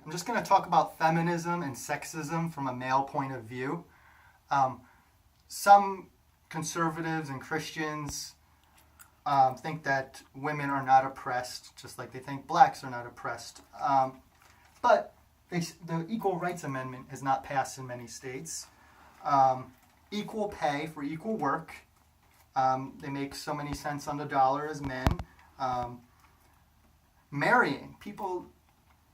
I'm just going to talk about feminism and sexism from a male point of view. Some conservatives and Christians think that women are not oppressed, just like they think blacks are not oppressed. But the Equal Rights Amendment has not passed in many states. Equal pay for equal work. They make so many cents on the dollar as men. Marrying. People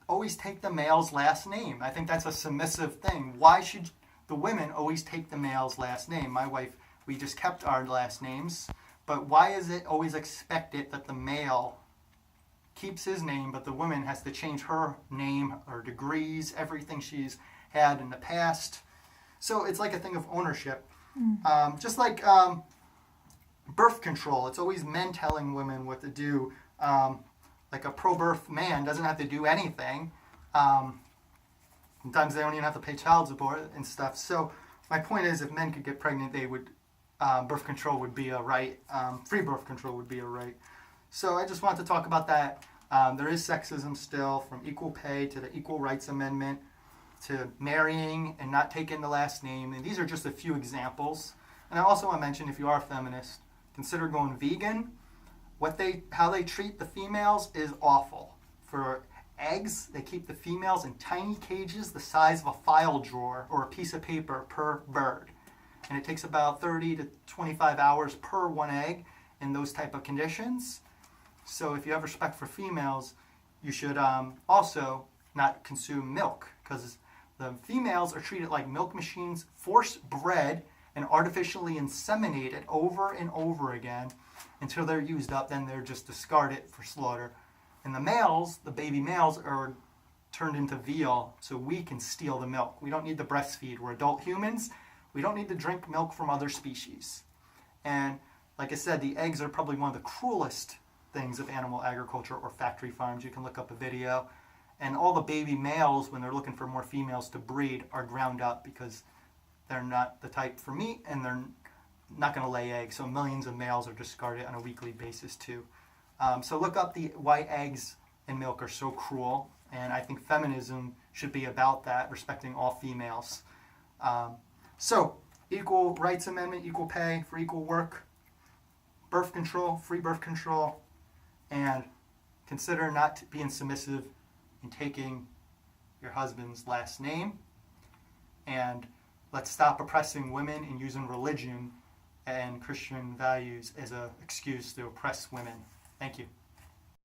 always take the male's last name. I think that's a submissive thing. Why should the women always take the male's last name? My wife, we just kept our last names. But why is it always expected that the male keeps his name, but the woman has to change her name, her degrees, everything she's had in the past? So it's like a thing of ownership. Just like birth control. It's always men telling women what to do. Like a pro-birth man doesn't have to do anything. Sometimes they don't even have to pay child support and stuff. So my point is, if men could get pregnant, they would birth control would be a right. Free birth control would be a right. So I just wanted to talk about that. There is sexism still, from equal pay to the Equal Rights Amendment to marrying and not taking the last name. And these are just a few examples. And I also want to mention, if you are a feminist, consider going vegan. How they treat the females is awful. For eggs, they keep the females in tiny cages the size of a file drawer or a piece of paper per bird. And it takes about 30 to 25 hours per one egg in those type of conditions. So if you have respect for females, you should also not consume milk, because the females are treated like milk machines, force bred and artificially inseminated over and over again until they're used up. Then they're just discarded for slaughter. And the males, the baby males, are turned into veal so we can steal the milk. We don't need to breastfeed. We're adult humans. We don't need to drink milk from other species. And like I said, the eggs are probably one of the cruelest things of animal agriculture or factory farms. You can look up a video. And all the baby males, when they're looking for more females to breed, are ground up because they're not the type for meat and they're not going to lay eggs. So millions of males are discarded on a weekly basis too. So look up why eggs and milk are so cruel. And I think feminism should be about that, respecting all females. So Equal Rights Amendment, equal pay for equal work, birth control, free birth control, and consider not being submissive in taking your husband's last name. And let's stop oppressing women and using religion and Christian values as an excuse to oppress women. Thank you.